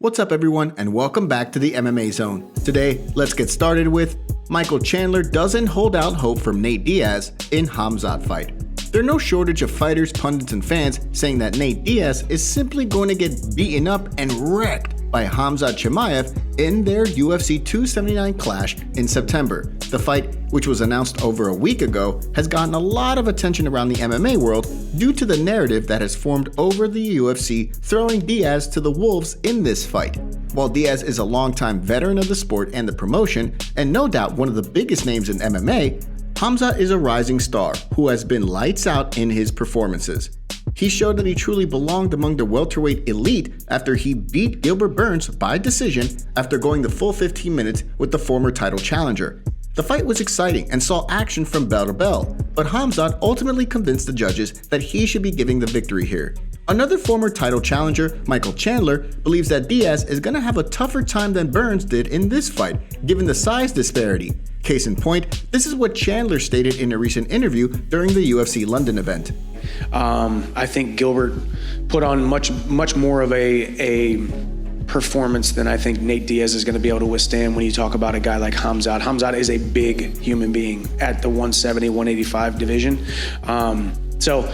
What's up everyone, and welcome back to the MMA Zone. Today, let's get started with Michael Chandler doesn't hold out hope from Nate Diaz in Khamzat fight. There's no shortage of fighters, pundits, and fans saying that Nate Diaz is simply going to get beaten up and wrecked by Khamzat Chimaev in their UFC 279 clash in September. The fight, which was announced over a week ago, has gotten a lot of attention around the MMA world due to the narrative that has formed over the UFC throwing Diaz to the wolves in this fight. While Diaz is a longtime veteran of the sport and the promotion, and no doubt one of the biggest names in MMA, Khamzat is a rising star who has been lights out in his performances. He showed that he truly belonged among the welterweight elite after he beat Gilbert Burns by decision after going the full 15 minutes with the former title challenger. The fight was exciting and saw action from bell to bell, but Khamzat ultimately convinced the judges that he should be giving the victory here. Another former title challenger, Michael Chandler, believes that Diaz is going to have a tougher time than Burns did in this fight, given the size disparity. Case in point, this is what Chandler stated in a recent interview during the UFC London event. I think Gilbert put on much more of a performance than I think Nate Diaz is going to be able to withstand when you talk about a guy like Khamzat. Khamzat is a big human being at the 170, 185 division. So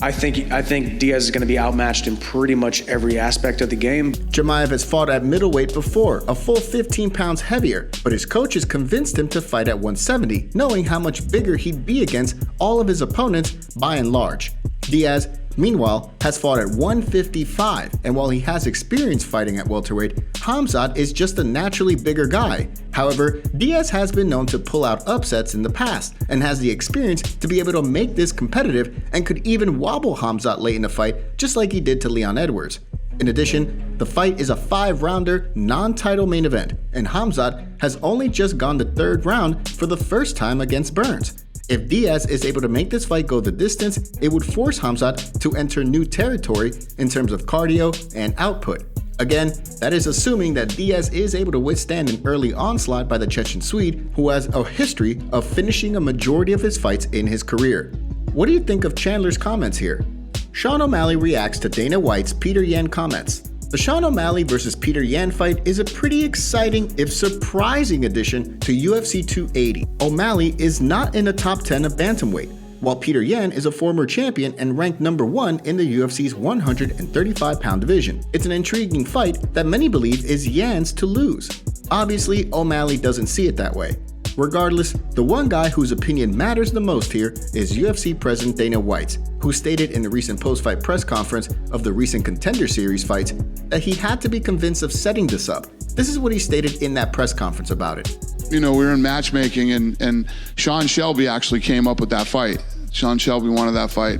I think Diaz is going to be outmatched in pretty much every aspect of the game. Chimaev has fought at middleweight before, a full 15 pounds heavier, but his coaches convinced him to fight at 170, knowing how much bigger he'd be against all of his opponents by and large. Diaz, meanwhile, has fought at 155, and while he has experience fighting at welterweight, Khamzat is just a naturally bigger guy. However, Diaz has been known to pull out upsets in the past, and has the experience to be able to make this competitive and could even wobble Khamzat late in the fight, just like he did to Leon Edwards. In addition, the fight is a 5-rounder, non-title main event, and Khamzat has only just gone the 3rd round for the first time against Burns. If Diaz is able to make this fight go the distance, it would force Khamzat to enter new territory in terms of cardio and output. Again, that is assuming that Diaz is able to withstand an early onslaught by the Chechen Swede, who has a history of finishing a majority of his fights in his career. What do you think of Chandler's comments here? Sean O'Malley reacts to Dana White's Petr Yan comments. The Sean O'Malley vs. Petr Yan fight is a pretty exciting, if surprising, addition to UFC 280. O'Malley is not in the top 10 of bantamweight, while Petr Yan is a former champion and ranked number 1 in the UFC's 135-pound division. It's an intriguing fight that many believe is Yan's to lose. Obviously, O'Malley doesn't see it that way. Regardless, the one guy whose opinion matters the most here is UFC President Dana White, who stated in the recent post-fight press conference of the recent Contender Series fights that he had to be convinced of setting this up. This is what he stated in that press conference about it. You know, we were in matchmaking and Sean Shelby actually came up with that fight. Sean Shelby wanted that fight.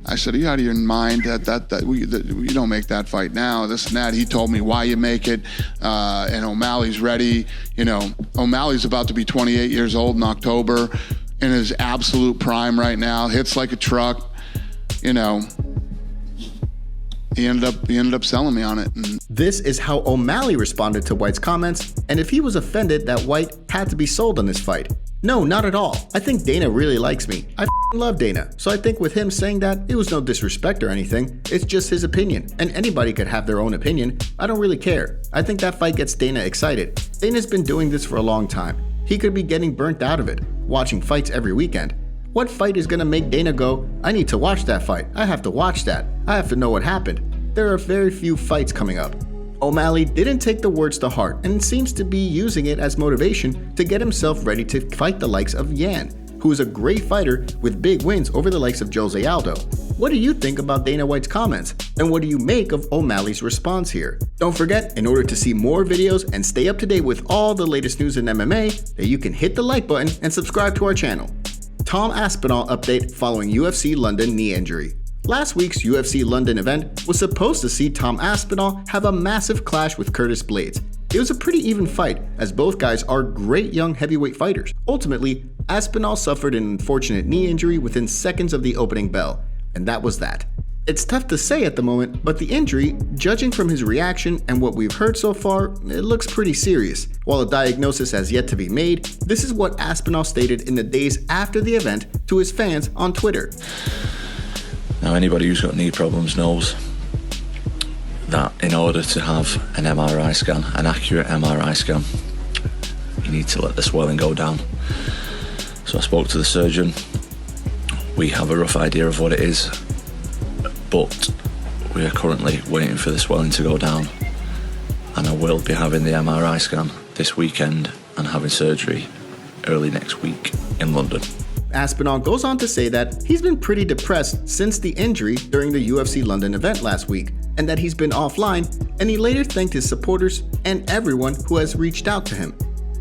I said, are you out of your mind that you don't make that fight now, this and that. He told me why you make it, and O'Malley's ready. You know, O'Malley's about to be 28 years old in October, in his absolute prime right now, hits like a truck, you know. He ended up selling me on it. This is how O'Malley responded to White's comments, and if he was offended that White had to be sold on this fight. No, not at all. I think Dana really likes me. I love Dana, so I think with him saying that, it was no disrespect or anything. It's just his opinion, and anybody could have their own opinion. I don't really care. I think that fight gets Dana excited. Dana's been doing this for a long time. He could be getting burnt out of it, watching fights every weekend. What fight is gonna make Dana go, I need to watch that fight, I have to watch that, I have to know what happened? There are very few fights coming up. O'Malley didn't take the words to heart and seems to be using it as motivation to get himself ready to fight the likes of Yan, who is a great fighter with big wins over the likes of Jose Aldo. What do you think about Dana White's comments? And what do you make of O'Malley's response here? Don't forget, in order to see more videos and stay up to date with all the latest news in MMA, that you can hit the like button and subscribe to our channel. Tom Aspinall update following UFC London knee injury. Last week's UFC London event was supposed to see Tom Aspinall have a massive clash with Curtis Blaydes. It was a pretty even fight, as both guys are great young heavyweight fighters. Ultimately, Aspinall suffered an unfortunate knee injury within seconds of the opening bell, and that was that. It's tough to say at the moment, but the injury, judging from his reaction and what we've heard so far, it looks pretty serious. While a diagnosis has yet to be made, this is what Aspinall stated in the days after the event to his fans on Twitter. Now, anybody who's got knee problems knows that in order to have an MRI scan, an accurate MRI scan, you need to let the swelling go down. So I spoke to the surgeon. We have a rough idea of what it is, but we are currently waiting for the swelling to go down, and I will be having the MRI scan this weekend and having surgery early next week in London. Aspinall goes on to say that he's been pretty depressed since the injury during the UFC London event last week, and that he's been offline, and he later thanked his supporters and everyone who has reached out to him.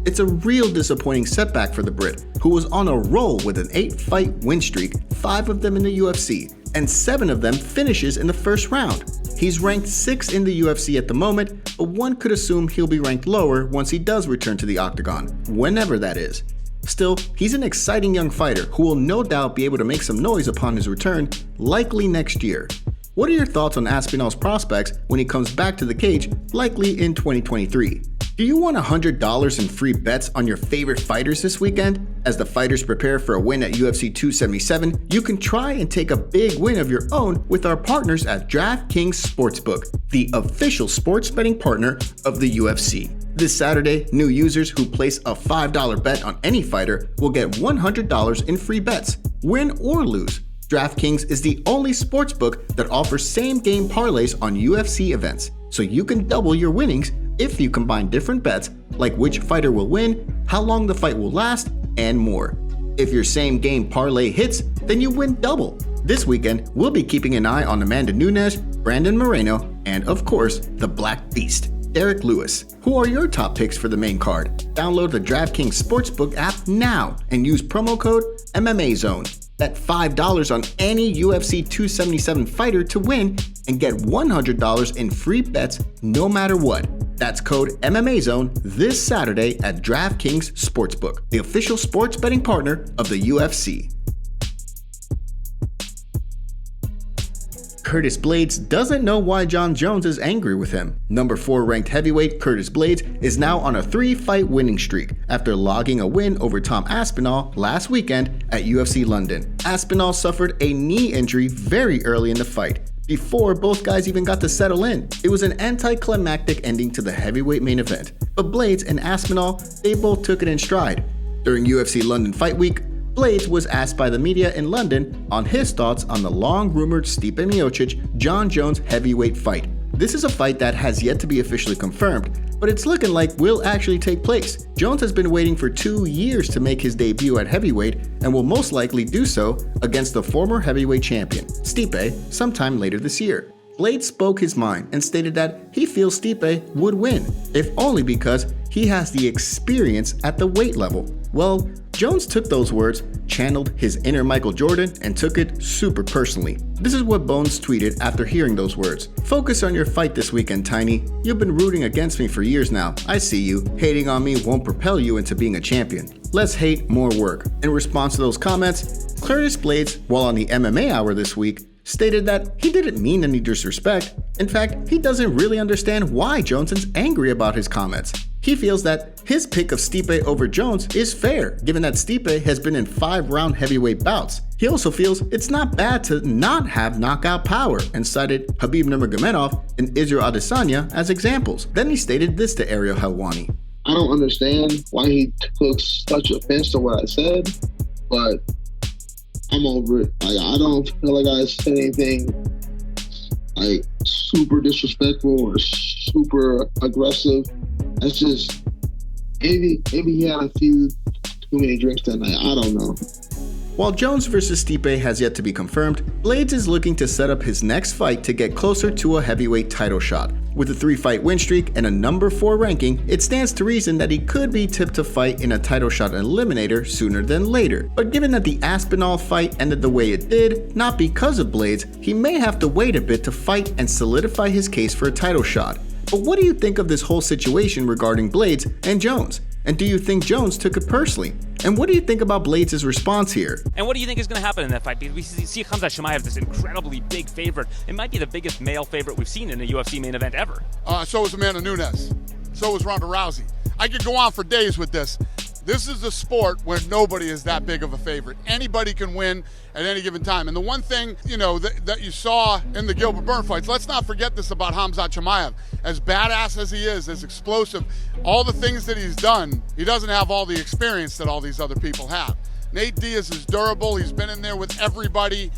It's a real disappointing setback for the Brit, who was on a roll with an 8-fight win streak, 5 of them in the UFC, and 7 of them finishes in the first round. He's ranked 6 in the UFC at the moment, but one could assume he'll be ranked lower once he does return to the octagon, whenever that is. Still, he's an exciting young fighter who will no doubt be able to make some noise upon his return, likely next year. What are your thoughts on Aspinall's prospects when he comes back to the cage, likely in 2023? Do you want $100 in free bets on your favorite fighters this weekend? As the fighters prepare for a win at UFC 277, you can try and take a big win of your own with our partners at DraftKings Sportsbook, the official sports betting partner of the UFC. This Saturday, new users who place a $5 bet on any fighter will get $100 in free bets, win or lose. DraftKings is the only sportsbook that offers same-game parlays on UFC events, so you can double your winnings if you combine different bets like which fighter will win, how long the fight will last, and more. If your same-game parlay hits, then you win double. This weekend, we'll be keeping an eye on Amanda Nunes, Brandon Moreno, and of course, the Black Beast, Derek Lewis. Who are your top picks for the main card? Download the DraftKings Sportsbook app now and use promo code MMAZone. Bet $5 on any UFC 277 fighter to win and get $100 in free bets no matter what. That's code MMAZone this Saturday at DraftKings Sportsbook, the official sports betting partner of the UFC. Curtis Blaydes doesn't know why Jon Jones is angry with him. Number 4 ranked heavyweight Curtis Blaydes is now on a 3-fight winning streak after logging a win over Tom Aspinall last weekend at UFC London. Aspinall suffered a knee injury very early in the fight, before both guys even got to settle in. It was an anticlimactic ending to the heavyweight main event, but Blaydes and Aspinall, they both took it in stride. During UFC London Fight Week, Blaydes was asked by the media in London on his thoughts on the long-rumored Stipe Miocic-Jon Jones heavyweight fight. This is a fight that has yet to be officially confirmed, but it's looking like will actually take place. Jones has been waiting for 2 years to make his debut at heavyweight and will most likely do so against the former heavyweight champion, Stipe, sometime later this year. Blaydes spoke his mind and stated that he feels Stipe would win, if only because he has the experience at the weight level. Well, Jones took those words, channeled his inner Michael Jordan, and took it super personally. This is what Bones tweeted after hearing those words. "Focus on your fight this weekend, Tiny. You've been rooting against me for years now. I see you. Hating on me won't propel you into being a champion. Less hate, more work." In response to those comments, Curtis Blaydes, while on the MMA Hour this week, stated that he didn't mean any disrespect. In fact, he doesn't really understand why Jones is angry about his comments. He feels that his pick of Stipe over Jones is fair, given that Stipe has been in 5-round heavyweight bouts. He also feels it's not bad to not have knockout power, and cited Khabib Nurmagomedov and Israel Adesanya as examples. Then he stated this to Ariel Helwani. "I don't understand why he took such offense to what I said, but I'm over it. I don't feel like I said anything like super disrespectful or super aggressive. That's just maybe he had a few too many drinks that night. I don't know." While Jones vs. Stipe has yet to be confirmed, Blaydes is looking to set up his next fight to get closer to a heavyweight title shot. With a 3-fight win streak and a number 4 ranking, it stands to reason that he could be tipped to fight in a title shot eliminator sooner than later. But given that the Aspinall fight ended the way it did, not because of Blaydes, he may have to wait a bit to fight and solidify his case for a title shot. But what do you think of this whole situation regarding Blaydes and Jones? And do you think Jones took it personally? And what do you think about Blaydes' response here? And what do you think is going to happen in that fight? Because we see Khamzat Chimaev, this incredibly big favorite. It might be the biggest male favorite we've seen in a UFC main event ever. So is Amanda Nunes. So is Ronda Rousey. I could go on for days with this. This is a sport where nobody is that big of a favorite. Anybody can win at any given time. And the one thing, that you saw in the Gilbert Burns fights, let's not forget this about Khamzat Chimaev. As badass as he is, as explosive, all the things that he's done, he doesn't have all the experience that all these other people have. Nate Diaz is durable. He's been in there with everybody.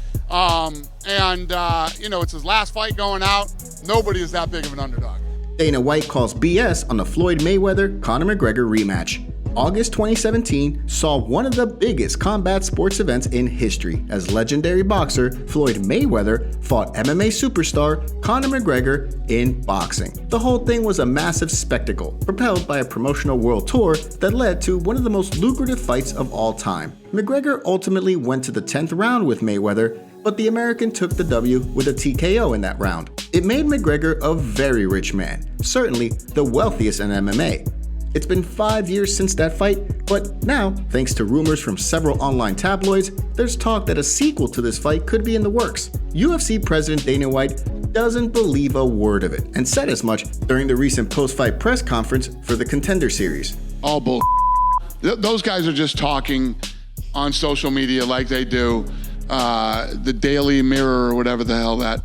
It's his last fight going out. Nobody is that big of an underdog. Dana White calls BS on the Floyd Mayweather-Conor McGregor rematch. August 2017 saw one of the biggest combat sports events in history as legendary boxer Floyd Mayweather fought MMA superstar Conor McGregor in boxing. The whole thing was a massive spectacle, propelled by a promotional world tour that led to one of the most lucrative fights of all time. McGregor ultimately went to the 10th round with Mayweather, but the American took the W with a TKO in that round. It made McGregor a very rich man, certainly the wealthiest in MMA. It's been 5 years since that fight, but now, thanks to rumors from several online tabloids, there's talk that a sequel to this fight could be in the works. UFC President Dana White doesn't believe a word of it, and said as much during the recent post-fight press conference for the Contender Series. All bull. Those guys are just talking on social media like they do. The Daily Mirror, or whatever the hell that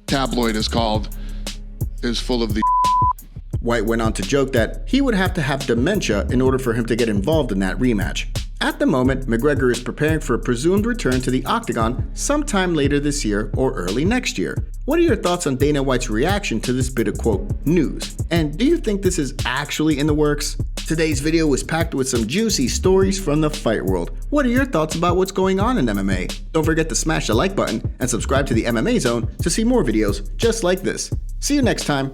tabloid is called, is full of the. White went on to joke that he would have to have dementia in order for him to get involved in that rematch. At the moment, McGregor is preparing for a presumed return to the octagon sometime later this year or early next year. What are your thoughts on Dana White's reaction to this bit of quote news? And do you think this is actually in the works? Today's video was packed with some juicy stories from the fight world. What are your thoughts about what's going on in MMA? Don't forget to smash the like button and subscribe to the MMA Zone to see more videos just like this. See you next time.